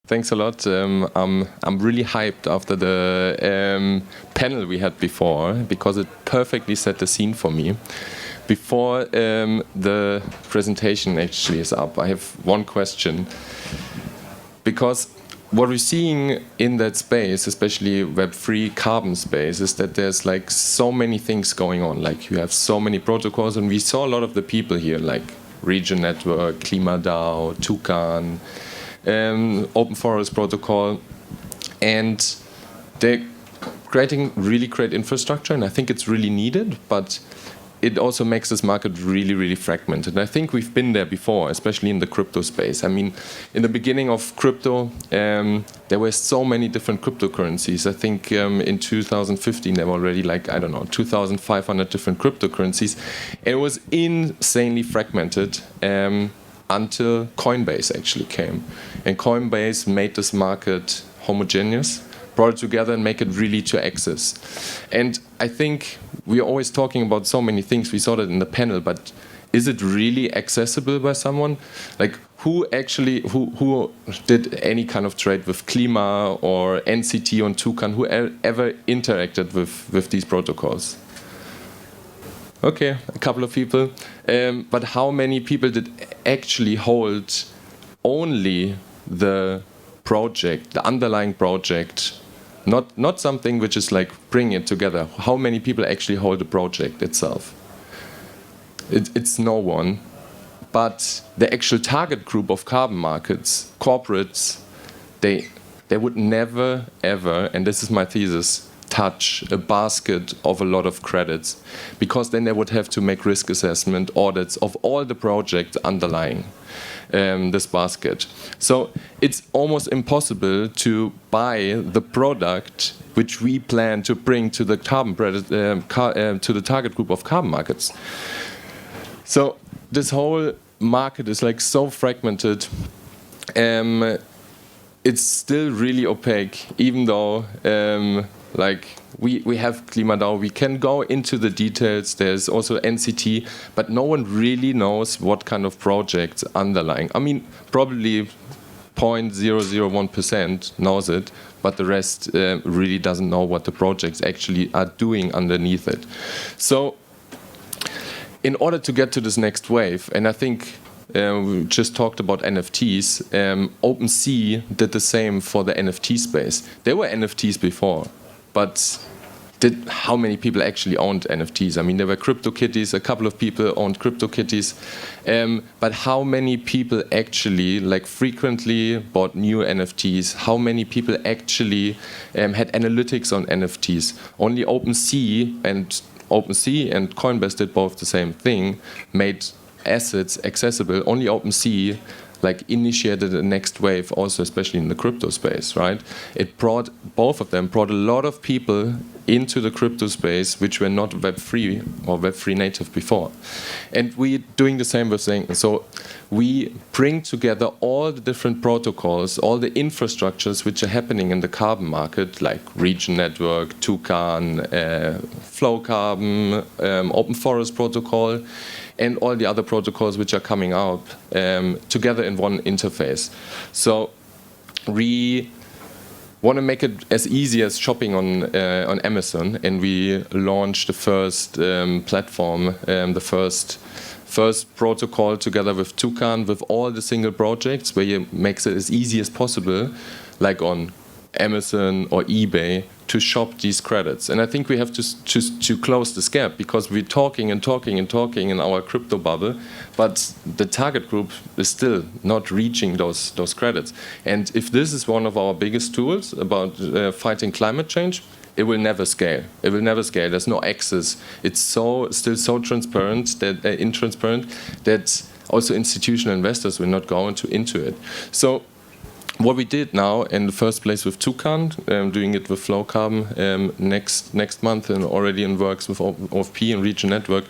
Thanks a lot. I'm really hyped after the panel we had before because it perfectly set the scene for me. Before the presentation actually is up, I have one question. Because what we're seeing in that space, especially Web3 carbon space, is that there's like so many things going on. Like you have so many protocols, and we saw a lot of the people here, like Regenerative, KlimaDAO, Toucan, Open Forest Protocol, and they're creating really great infrastructure, and I think it's really needed, but it also makes this market really, really fragmented. And I think we've been there before, especially in the crypto space. I mean, in the beginning of crypto, there were so many different cryptocurrencies. I think in 2015, there were already like, I don't know, 2,500 different cryptocurrencies. And it was insanely fragmented until Coinbase actually came. And Coinbase made this market homogeneous, brought it together and make it really to access. And I think we're always talking about so many things, we saw that in the panel, but is it really accessible by someone? Like who did any kind of trade with Klima or NCT on Toucan, who ever interacted with these protocols? Okay, a couple of people. But how many people did actually hold only the project, the underlying project, not something which is like bring it together? How many people actually hold the project itself? It's no one. But the actual target group of carbon markets, corporates, they would never, ever, and this is my thesis, touch a basket of a lot of credits, because then they would have to make risk assessment audits of all the projects underlying this basket. So it's almost impossible to buy the product which we plan to bring to the to the target group of carbon markets. So this whole market is like so fragmented. It's still really opaque, even though like we have KlimaDAO, we can go into the details. There's also NCT, but no one really knows what kind of projects underlying. I mean, probably 0.001% knows it, but the rest really doesn't know what the projects actually are doing underneath it. So in order to get to this next wave, and I think we just talked about NFTs, OpenSea did the same for the NFT space. There were NFTs before, but how many people actually owned NFTs? I mean, there were CryptoKitties, a couple of people owned CryptoKitties, but how many people actually like frequently bought new NFTs? How many people actually had analytics on NFTs? Only OpenSea and Coinbase did both the same thing, made assets accessible. Only OpenSea like initiated the next wave also, especially in the crypto space, right? It brought, both of them brought a lot of people into the crypto space which were not Web3 or Web3 native before. And we're doing the same with Senken. So we bring together all the different protocols, all the infrastructures which are happening in the carbon market, like Region Network, Toucan, Flow Carbon, Open Forest Protocol, and all the other protocols which are coming out together in one interface. So we want to make it as easy as shopping on Amazon, and we launched the first platform, the first protocol together with Toucan, with all the single projects, where you makes it as easy as possible, like on Amazon or eBay, to shop these credits. And I think we have to close this gap, because we're talking and talking and talking in our crypto bubble, but the target group is still not reaching those credits. And if this is one of our biggest tools about fighting climate change, it will never scale. It will never scale. There's no access. It's still so transparent that intransparent that also institutional investors will not go into it. So what we did now in the first place with Toucan, doing it with Flow Carbon next month, and already in works with OFP and Region Network,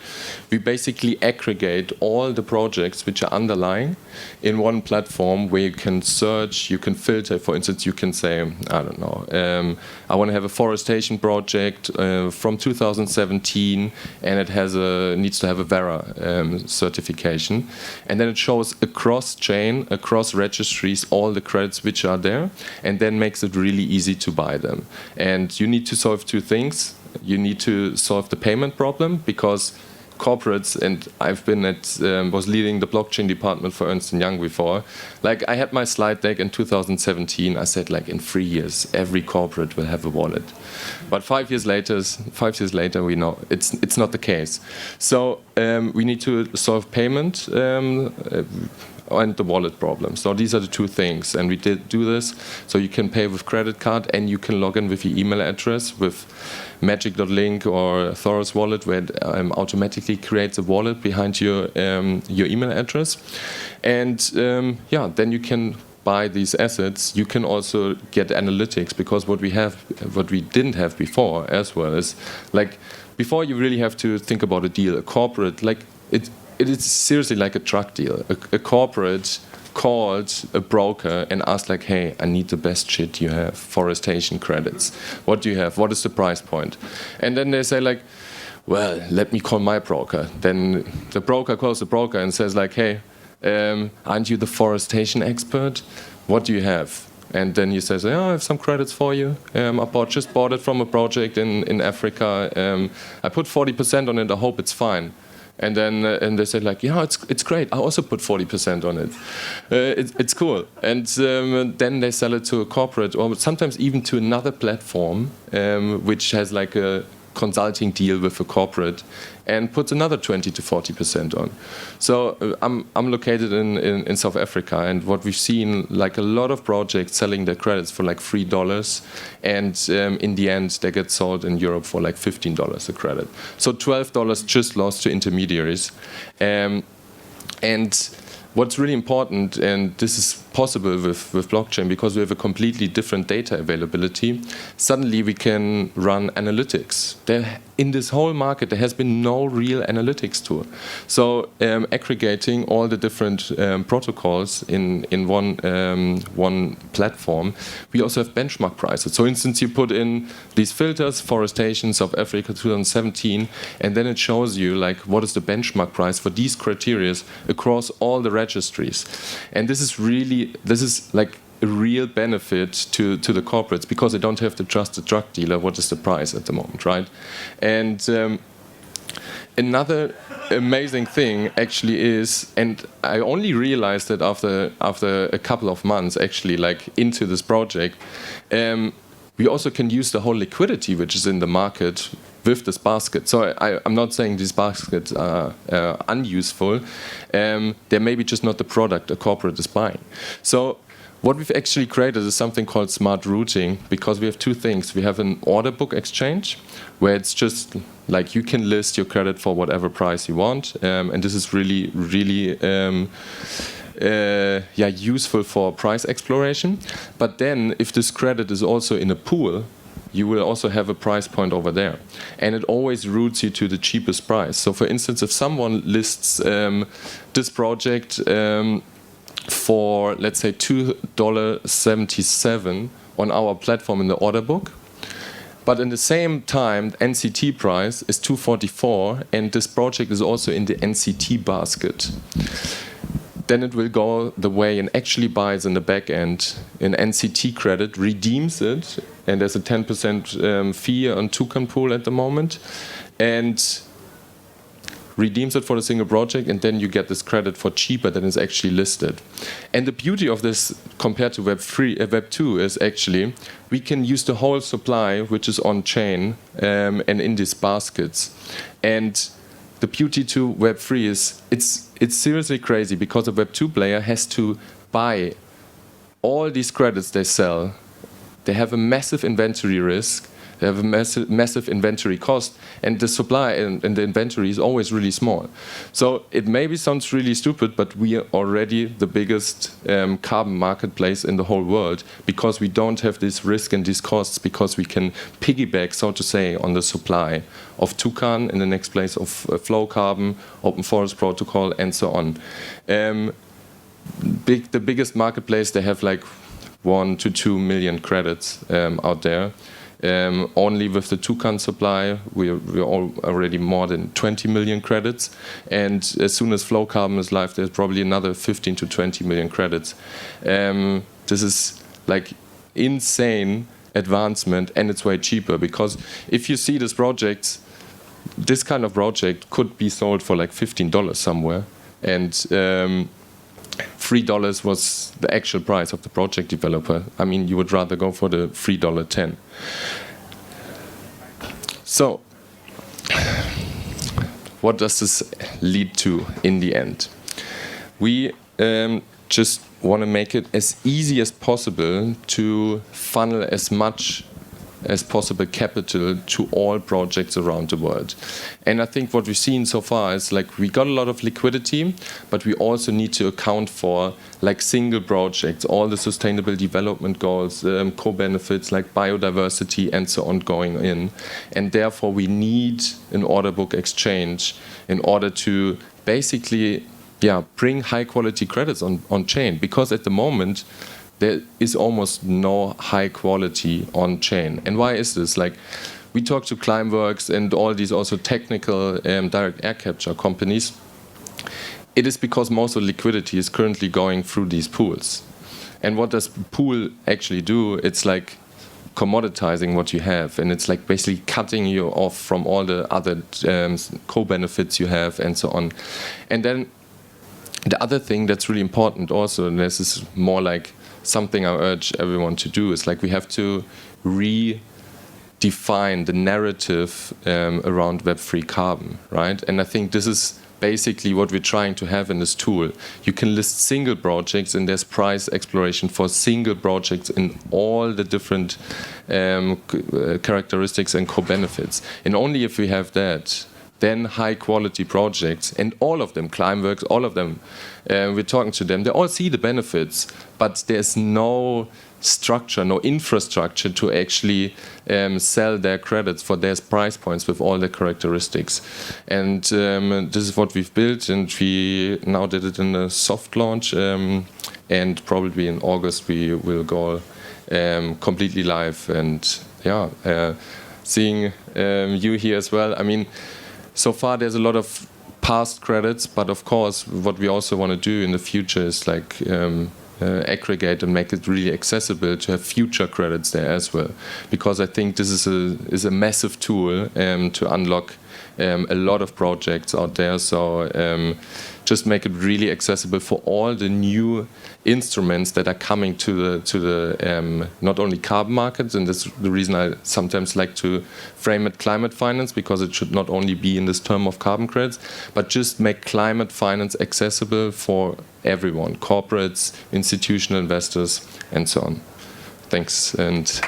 we basically aggregate all the projects which are underlying in one platform, where you can search, you can filter. For instance, you can say, I don't know, I want to have a forestation project from 2017, and it needs to have a Vera certification, and then it shows across chain, across registries, all the credits which are there, and then makes it really easy to buy them. And you need to solve two things. You need to solve the payment problem, because corporates, and I've been was leading the blockchain department for Ernst & Young before. Like, I had my slide deck in 2017. I said, like, in 3 years, every corporate will have a wallet. But 5 years later, we know it's not the case. So we need to solve payment and the wallet problem. So these are the two things, and we did do this. So you can pay with credit card, and you can log in with your email address with magic.link or Thoros wallet, where it automatically creates a wallet behind your email address. And then you can buy these assets. You can also get analytics, because what we didn't have before as well is, like, before you really have to think about a deal. A corporate, like, it is seriously like a truck deal. A corporate called a broker and asked, like, hey, I need the best shit you have, forestation credits. What do you have? What is the price point? And then they say, like, well, let me call my broker. Then the broker calls the broker and says, like, hey, aren't you the forestation expert? What do you have? And then he says, I have some credits for you. I just bought it from a project in Africa. I put 40% on it. I hope it's fine. And then and they said, like, yeah, it's great. I also put 40% on it. It's cool. And then they sell it to a corporate, or sometimes even to another platform, which has like a consulting deal with a corporate, and puts another 20 to 40% on. So I'm located in South Africa, and what we've seen, like, a lot of projects selling their credits for like $3, and in the end they get sold in Europe for like $15 a credit. So $12 just lost to intermediaries. And what's really important, and this is possible with blockchain, because we have a completely different data availability, suddenly we can run analytics. In this whole market, there has been no real analytics tool. So aggregating all the different protocols in one platform, we also have benchmark prices. So, for instance, you put in these filters, forestation, South Africa 2017, and then it shows you, like, what is the benchmark price for these criteria across all the registries. And this is like a real benefit to the corporates, because they don't have to trust the drug dealer what is the price at the moment, right? And another amazing thing actually is, and I only realized that after a couple of months actually, like, into this project, we also can use the whole liquidity which is in the market with this basket. So I'm not saying these baskets are unuseful. They're maybe just not the product a corporate is buying. So what we've actually created is something called smart routing, because we have two things. We have an order book exchange, where it's just like you can list your credit for whatever price you want, and this is really useful for price exploration. But then if this credit is also in a pool, you will also have a price point over there. And it always routes you to the cheapest price. So for instance, if someone lists this project for, let's say, $2.77 on our platform in the order book, but in the same time, the NCT price is $2.44, and this project is also in the NCT basket, then it will go the way and actually buys in the back end an NCT credit, redeems it, and there's a 10% fee on Toucan Pool at the moment, and redeems it for a single project, and then you get this credit for cheaper than is actually listed. And the beauty of this compared to Web 2 is actually we can use the whole supply which is on chain and in these baskets. And the beauty to Web 3 is it's seriously crazy, because a Web 2 player has to buy all these credits they sell. They have a massive inventory risk. They have a massive inventory cost, and the supply and the inventory is always really small. So it maybe sounds really stupid, but we are already the biggest carbon marketplace in the whole world, because we don't have this risk and these costs, because we can piggyback, so to say, on the supply of Toucan, in the next place of Flow Carbon, Open Forest Protocol, and so on. The biggest marketplace, they have like 1 to 2 million credits out there. Only with the Toucan supply, we're already more than 20 million credits. And as soon as Flow Carbon is live, there's probably another 15 to 20 million credits. This is like insane advancement, and it's way cheaper, because if you see this project, this kind of project could be sold for like $15 somewhere, and $3 was the actual price of the project developer. I mean, you would rather go for the $3.10. So, what does this lead to in the end? We just want to make it as easy as possible to funnel as much as possible capital to all projects around the world. And I think what we've seen so far is like we got a lot of liquidity, but we also need to account for like single projects, all the sustainable development goals, co-benefits like biodiversity and so on going in. And therefore we need an order book exchange in order to basically bring high quality credits on chain, because at the moment there is almost no high quality on chain. And why is this? Like, we talk to Climeworks and all these also technical direct air capture companies. It is because most of the liquidity is currently going through these pools. And what does pool actually do? It's like commoditizing what you have, and it's like basically cutting you off from all the other co-benefits you have and so on. And then the other thing that's really important also, and this is more like something I urge everyone to do, is like we have to redefine the narrative around Web3 carbon, right? And I think this is basically what we're trying to have in this tool. You can list single projects, and there's price exploration for single projects in all the different characteristics and co-benefits. And only if we have that, then high-quality projects, and all of them, Climeworks, all of them, we're talking to them, they all see the benefits, but there's no structure, no infrastructure to actually sell their credits for their price points with all the characteristics. And this is what we've built, and we now did it in a soft launch, and probably in August we will go completely live. And seeing you here as well, I mean, so far there's a lot of past credits, but of course what we also want to do in the future is like aggregate and make it really accessible to have future credits there as well, because I think this is a massive tool to unlock a lot of projects out there. So just make it really accessible for all the new instruments that are coming to the not only carbon markets, and that's the reason I sometimes like to frame it climate finance, because it should not only be in this term of carbon credits, but just make climate finance accessible for everyone, corporates, institutional investors, and so on. Thanks. And